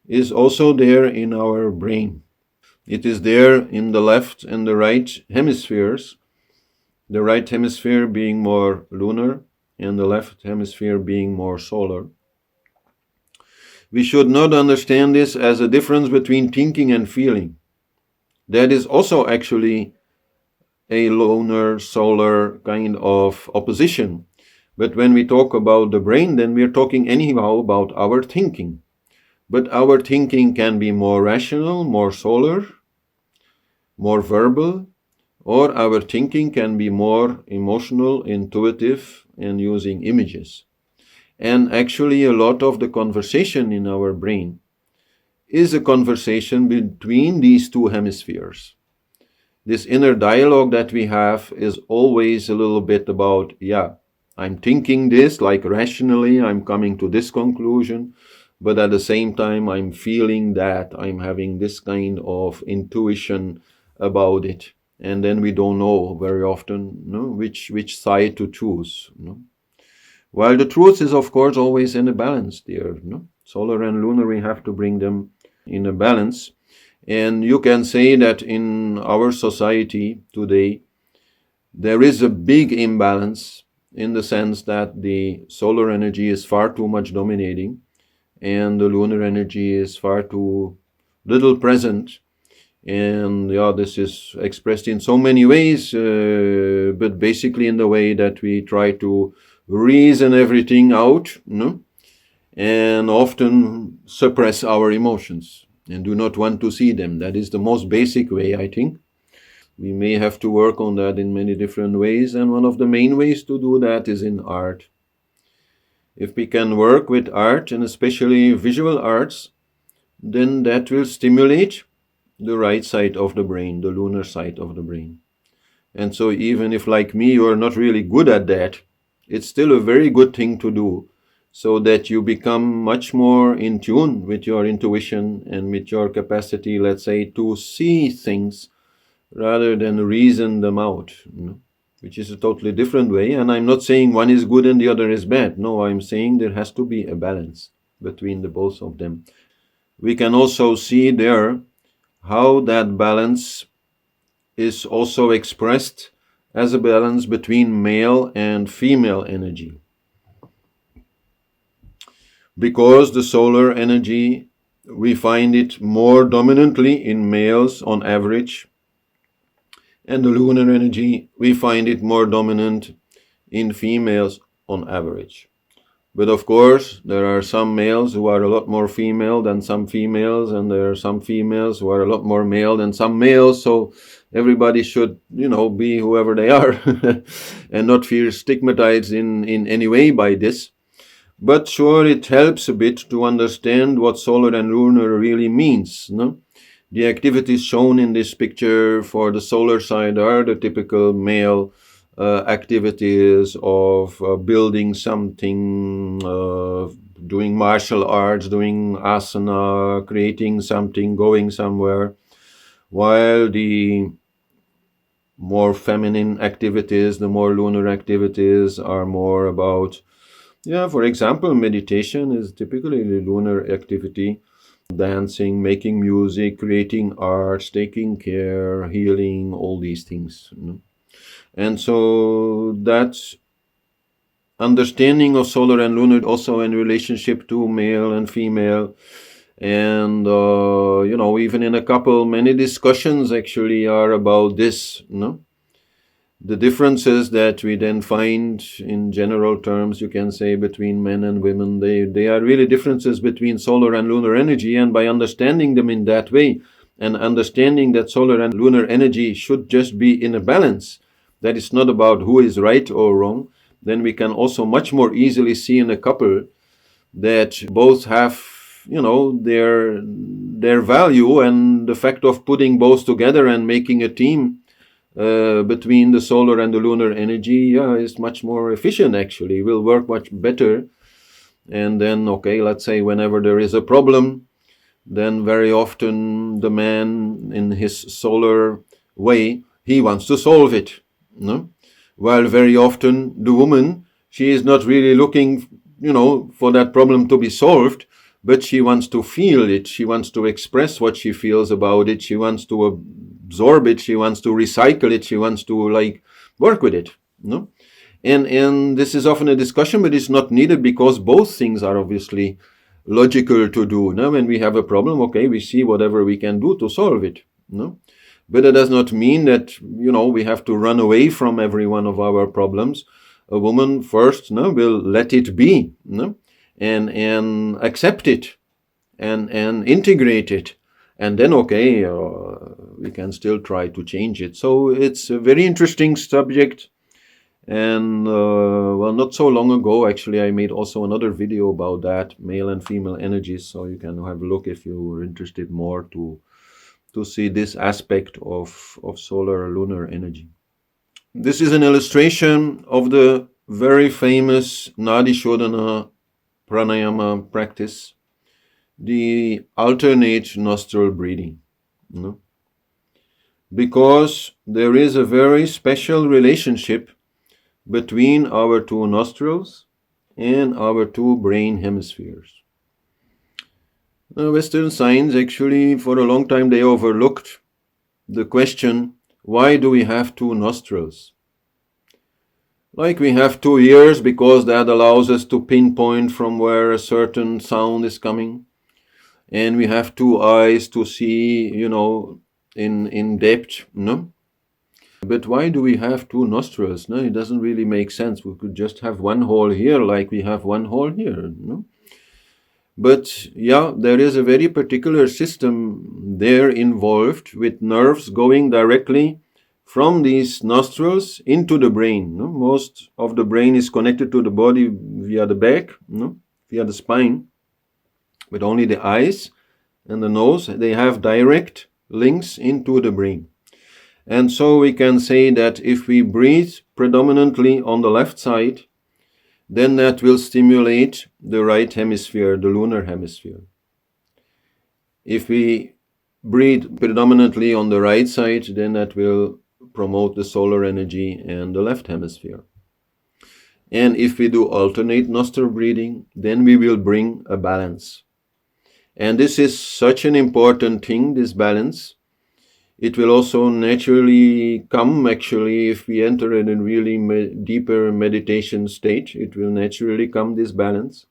is also there in our brain. It is there in the left and the right hemispheres, the right hemisphere being more lunar and the left hemisphere being more solar. We should not understand this as a difference between thinking and feeling. That is also actually a lunar solar kind of opposition. But when we talk about the brain, then we are talking anyhow about our thinking. But our thinking can be more rational, more solar, more verbal, or our thinking can be more emotional, intuitive, and using images. And actually a lot of the conversation in our brain is a conversation between these two hemispheres. This inner dialogue that we have is always a little bit about, I'm thinking this, like rationally, I'm coming to this conclusion, but at the same time, I'm feeling that, I'm having this kind of intuition about it. And then we don't know very often which side to choose. While the truth is, of course, always in a balance there. Solar and lunar, we have to bring them in a balance. And you can say that in our society today, there is a big imbalance in the sense that the solar energy is far too much dominating and the lunar energy is far too little present. And this is expressed in so many ways, but basically in the way that we try to reason everything out, and often suppress our emotions and do not want to see them. That is the most basic way, I think. We may have to work on that in many different ways, and one of the main ways to do that is in art. If we can work with art, and especially visual arts, then that will stimulate the right side of the brain, the lunar side of the brain. And so even if, like me, you are not really good at that, it's still a very good thing to do, so that you become much more in tune with your intuition and with your capacity, let's say, to see things rather than reason them out, which is a totally different way. And I'm not saying one is good and the other is bad. No, I'm saying there has to be a balance between the both of them. We can also see there how that balance is also expressed as a balance between male and female energy. Because the solar energy, we find it more dominantly in males on average, and the lunar energy, we find it more dominant in females on average. But of course, there are some males who are a lot more female than some females, and there are some females who are a lot more male than some males, so everybody should, be whoever they are and not feel stigmatized in any way by this. But sure, it helps a bit to understand what solar and lunar really means. The activities shown in this picture for the solar side are the typical male activities of building something, doing martial arts, doing asana, creating something, going somewhere, while the more feminine activities, the more lunar activities are more about, for example, meditation is typically a lunar activity. Dancing, making music, creating art, taking care, healing, all these things. And so that's understanding of solar and lunar also in relationship to male and female. And, even in a couple, many discussions actually are about this, The differences that we then find in general terms, you can say, between men and women, they are really differences between solar and lunar energy. And by understanding them in that way, and understanding that solar and lunar energy should just be in a balance, that it's not about who is right or wrong, then we can also much more easily see in a couple that both have, their value, and the fact of putting both together and making a team between the solar and the lunar energy, is much more efficient actually, will work much better. And then, let's say whenever there is a problem, then very often the man in his solar way, he wants to solve it, while very often the woman, she is not really looking, for that problem to be solved, but she wants to feel it, she wants to express what she feels about it, she wants to absorb it, she wants to recycle it, she wants to work with it, and this is often a discussion, but it's not needed, because both things are obviously logical to do. Now, when we have a problem, we see whatever we can do to solve it, but it does not mean that, we have to run away from every one of our problems. A woman first, will let it be, and accept it, and integrate it, and then we can still try to change it. So it's a very interesting subject. And not so long ago, actually, I made also another video about that, male and female energies, so you can have a look if you are interested more to see this aspect of solar or lunar energy. This is an illustration of the very famous Nadi Shodana pranayama practice, the alternate nostril breathing, because there is a very special relationship between our two nostrils and our two brain hemispheres. Now, Western science actually for a long time they overlooked the question, why do we have two nostrils? Like we have two ears because that allows us to pinpoint from where a certain sound is coming. And we have two eyes to see, in depth, But why do we have two nostrils? It doesn't really make sense. We could just have one hole here like we have one hole here, But there is a very particular system there involved with nerves going directly from these nostrils into the brain. Most of the brain is connected to the body via the back, via the spine. But only the eyes and the nose, they have direct links into the brain. And so we can say that if we breathe predominantly on the left side, then that will stimulate the right hemisphere, the lunar hemisphere. If we breathe predominantly on the right side, then that will promote the solar energy and the left hemisphere. And if we do alternate nostril breathing, then we will bring a balance. And this is such an important thing, this balance. It will also naturally come, actually, if we enter in a really deeper meditation state, it will naturally come, this balance.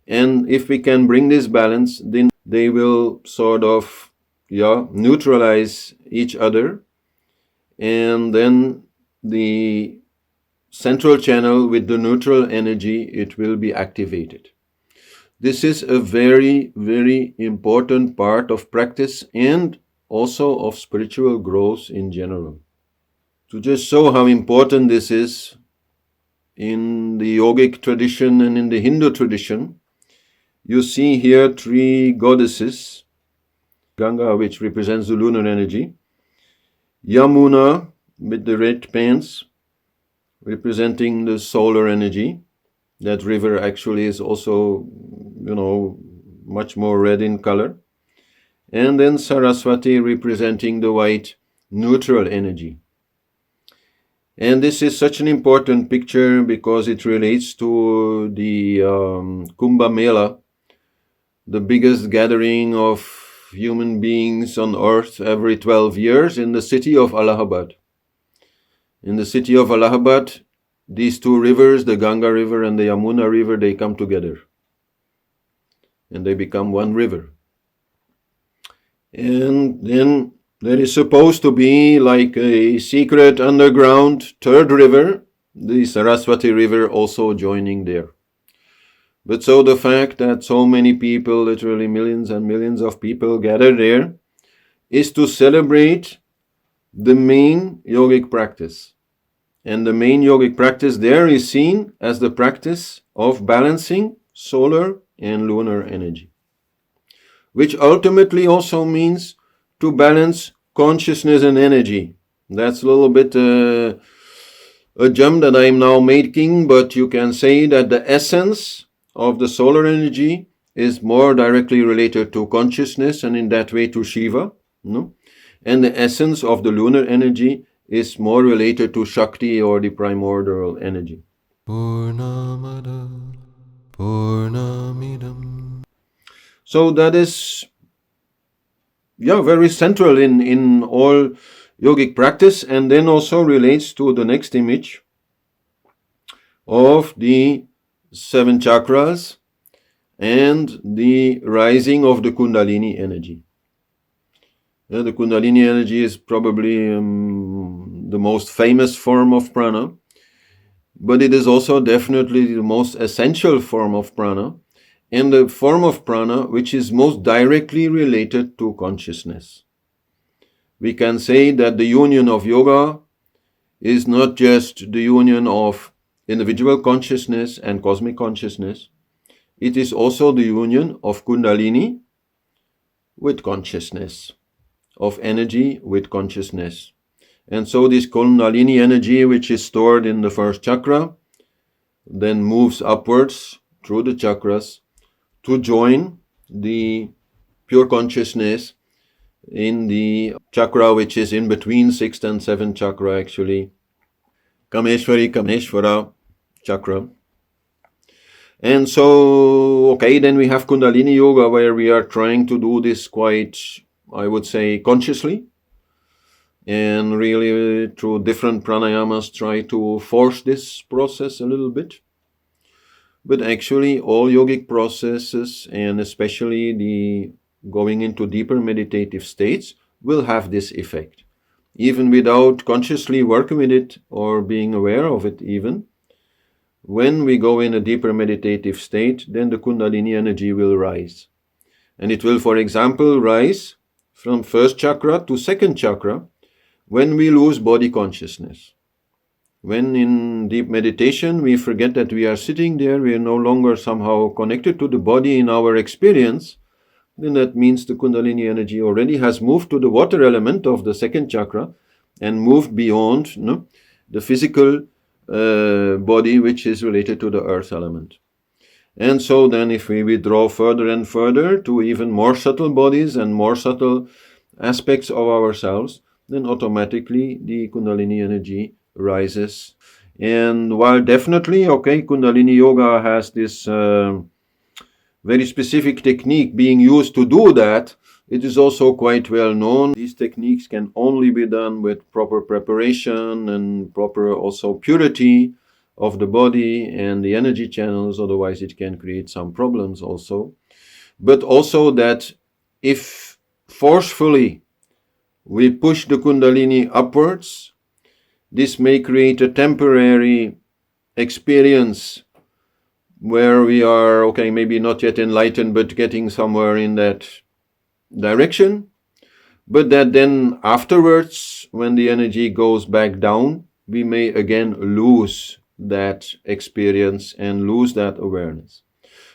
And if we can bring this balance, then they will sort of, neutralize each other. And then the central channel with the neutral energy, it will be activated. This is a very, very important part of practice and also of spiritual growth in general. To just show how important this is, in the yogic tradition and in the Hindu tradition, you see here three goddesses. Ganga, which represents the lunar energy. Yamuna with the red pants, representing the solar energy. That river actually is also, much more red in color. And then Saraswati representing the white neutral energy. And this is such an important picture because it relates to the Kumbh Mela, the biggest gathering of human beings on earth every 12 years in the city of Allahabad. In the city of Allahabad, these two rivers, the Ganga River and the Yamuna River, they come together. And they become one river. And then there is supposed to be like a secret underground third river, the Saraswati River, also joining there. But so the fact that so many people, literally millions and millions of people gather there, is to celebrate the main yogic practice. And the main yogic practice there is seen as the practice of balancing solar and lunar energy, which ultimately also means to balance consciousness and energy. That's a little bit a jump that I'm now making, but you can say that the essence of the solar energy is more directly related to consciousness and in that way to Shiva. No? And the essence of the lunar energy is more related to Shakti or the primordial energy. Purnamada Purnamidam. So that is very central in all yogic practice, and then also relates to the next image of the 7 chakras and the rising of the Kundalini energy. The Kundalini energy is probably the most famous form of prana, but it is also definitely the most essential form of prana, and the form of prana which is most directly related to consciousness. We can say that the union of yoga is not just the union of individual consciousness and cosmic consciousness, it is also the union of Kundalini with consciousness, of energy with consciousness. And so this Kundalini energy, which is stored in the first chakra, then moves upwards through the chakras to join the pure consciousness in the chakra which is in between 6th and 7th chakra actually, Kameshwara chakra. And so, then we have Kundalini Yoga, where we are trying to do this quite, I would say, consciously, and really through different pranayamas try to force this process a little bit. But actually all yogic processes, and especially the going into deeper meditative states, will have this effect. Even without consciously working with it or being aware of it even, when we go in a deeper meditative state, then the Kundalini energy will rise. And it will, for example, rise from first chakra to second chakra when we lose body consciousness. When in deep meditation we forget that we are sitting there, we are no longer somehow connected to the body in our experience, then that means the Kundalini energy already has moved to the water element of the second chakra and moved beyond the physical body which is related to the earth element. And so then if we withdraw further and further to even more subtle bodies and more subtle aspects of ourselves, then automatically the Kundalini energy rises. And while definitely, Kundalini Yoga has this very specific technique being used to do that, it is also quite well known. These techniques can only be done with proper preparation and proper also purity of the body and the energy channels, otherwise it can create some problems also. But also that if forcefully we push the Kundalini upwards, this may create a temporary experience where we are, maybe not yet enlightened, but getting somewhere in that direction. But that then afterwards, when the energy goes back down, we may again lose that experience and lose that awareness.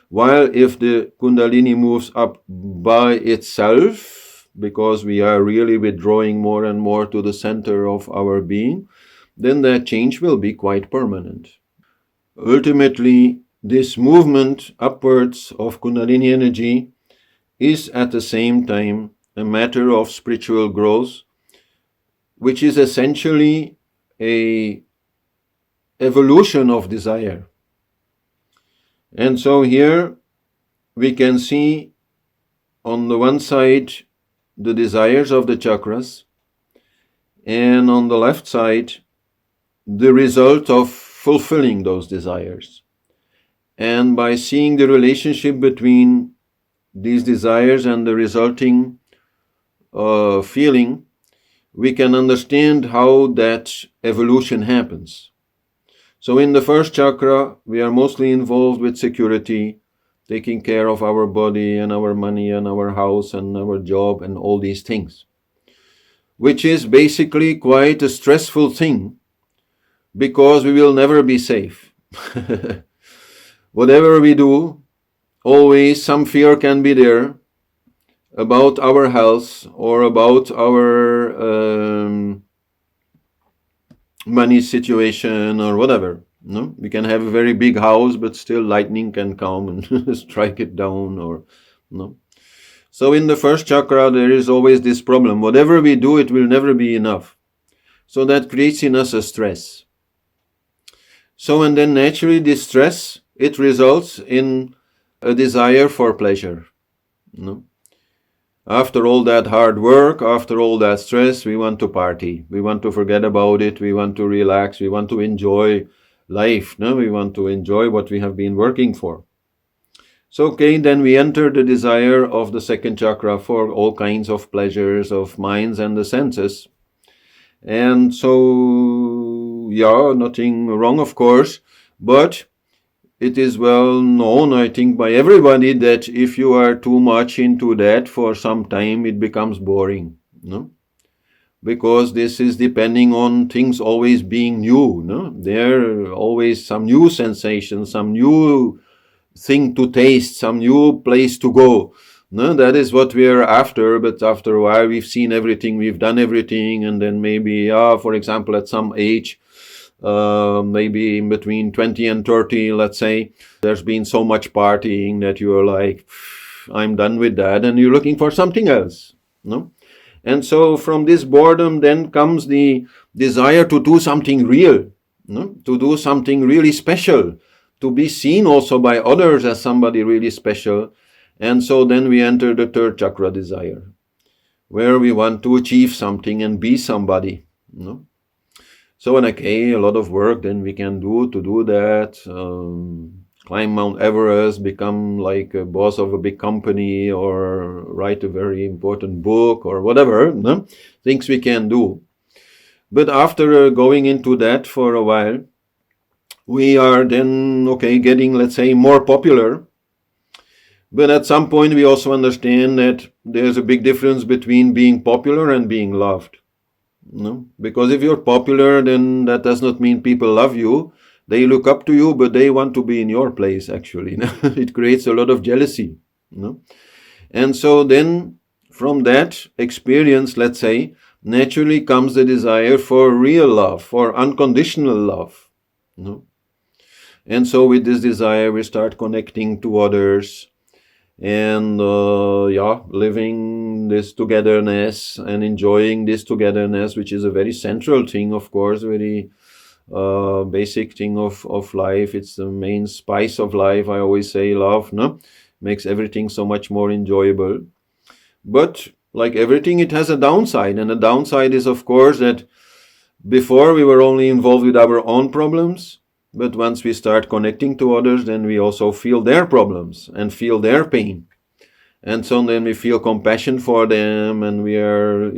While if the Kundalini moves up by itself, because we are really withdrawing more and more to the center of our being, then that change will be quite permanent. Ultimately, this movement upwards of Kundalini energy is at the same time a matter of spiritual growth, which is essentially a evolution of desire. And so here we can see on the one side the desires of the chakras, and on the left side the result of fulfilling those desires. And by seeing the relationship between these desires and the resulting feeling, we can understand how that evolution happens. So in the first chakra, we are mostly involved with security, taking care of our body and our money and our house and our job and all these things, which is basically quite a stressful thing because we will never be safe. Whatever we do, always some fear can be there about our health or about our money situation or whatever. No, we can have a very big house, but still lightning can come and strike it down, or no. So in the first chakra, there is always this problem. Whatever we do, it will never be enough. So that creates in us a stress. So, and then naturally this stress, it results in a desire for pleasure. No? After all that hard work, after all that stress, we want to party. We want to forget about it. We want to relax. We want to enjoy life. No? We want to enjoy what we have been working for. So, okay, then we enter the desire of the second chakra for all kinds of pleasures of minds and the senses. And so, yeah, nothing wrong, of course, but it is well known, I think, by everybody that if you are too much into that for some time, it becomes boring, no? Because this is depending on things always being new, no? There are always some new sensation, some new thing to taste, some new place to go. No, that is what we are after, but after a while we've seen everything, we've done everything, and then maybe, for example, at some age, maybe in between 20 and 30, let's say, there's been so much partying that you're like, I'm done with that, and you're looking for something else, no? And so from this boredom then comes the desire to do something real, no? To do something really special, to be seen also by others as somebody really special. And so then we enter the third chakra desire, where we want to achieve something and be somebody, no? So, okay, a lot of work then we can do to do that, climb Mount Everest, become like a boss of a big company, or write a very important book, or whatever, no? Things we can do. But after going into that for a while, we are then, okay, getting, let's say, more popular. But at some point we also understand that there's a big difference between being popular and being loved. No? Because if you're popular, then that does not mean people love you. They look up to you, but they want to be in your place, actually. It creates a lot of jealousy. No? And so then from that experience, let's say, naturally comes the desire for real love, for unconditional love. No? And so with this desire, we start connecting to others, and living this togetherness and enjoying this togetherness, which is a very central thing, of course, very basic thing of life. It's the main spice of life. I always say love, no? Makes everything so much more enjoyable. But like everything, it has a downside, and the downside is, of course, that before we were only involved with our own problems. But once we start connecting to others, then we also feel their problems and feel their pain. And so then we feel compassion for them, and we are,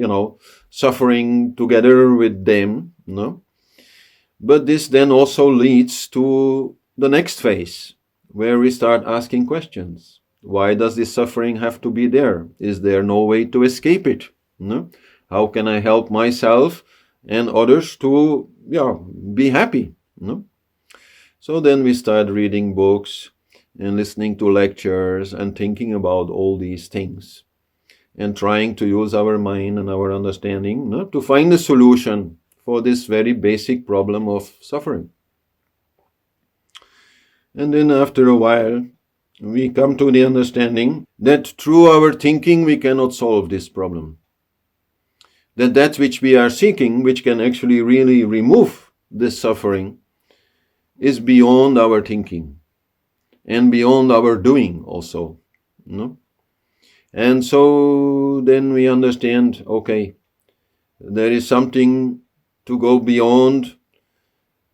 suffering together with them, no? But this then also leads to the next phase, where we start asking questions. Why does this suffering have to be there? Is there no way to escape it? No? How can I help myself and others to, be happy? No? So then we start reading books and listening to lectures and thinking about all these things and trying to use our mind and our understanding, to find a solution for this very basic problem of suffering. And then after a while, we come to the understanding that through our thinking we cannot solve this problem. That which we are seeking, which can actually really remove this suffering, is beyond our thinking and beyond our doing also. No? And so then we understand, okay, there is something to go beyond,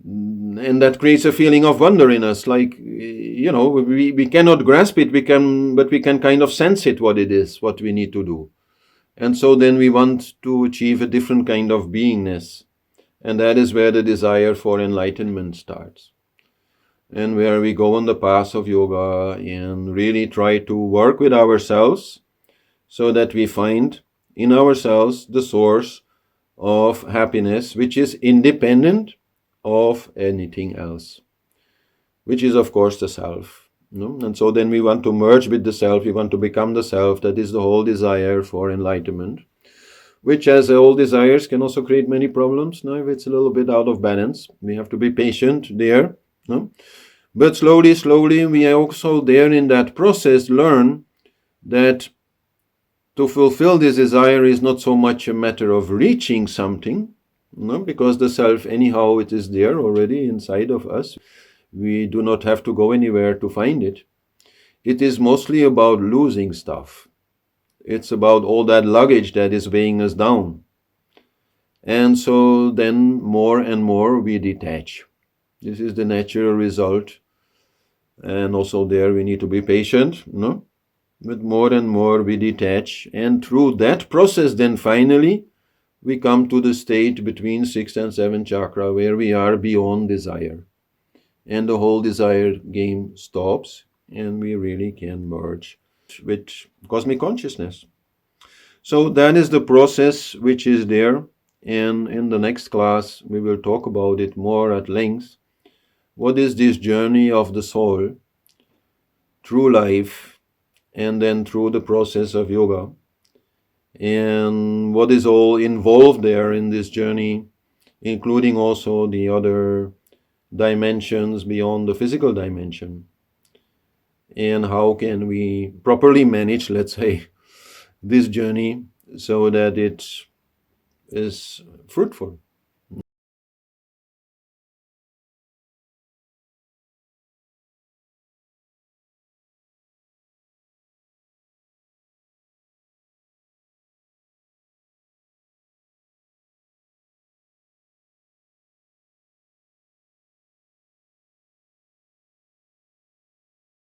and that creates a feeling of wonder in us, like, we cannot grasp it, but we can kind of sense it, what it is, what we need to do. And so then we want to achieve a different kind of beingness. And that is where the desire for enlightenment starts. And where we go on the path of yoga and really try to work with ourselves so that we find in ourselves the source of happiness, which is independent of anything else, which is of course the self. And so then we want to merge with the self, we want to become the self. That is the whole desire for enlightenment, which, as all desires, can also create many problems. Now, if it's a little bit out of balance, we have to be patient there. But slowly, we also there in that process learn that to fulfill this desire is not so much a matter of reaching something, because the self, anyhow, it is there already inside of us. We do not have to go anywhere to find it. It is mostly about losing stuff. It's about all that luggage that is weighing us down. And so then more and more we detach. This is the natural result. And also there we need to be patient, But more and more we detach. And through that process then finally we come to the state between 6th and 7th chakra where we are beyond desire. And the whole desire game stops and we really can merge with cosmic consciousness. So that is the process which is there, and in the next class we will talk about it more at length. What is this journey of the soul through life and then through the process of yoga, and what is all involved there in this journey, including also the other dimensions beyond the physical dimension, and how can we properly manage, let's say, this journey so that it is fruitful.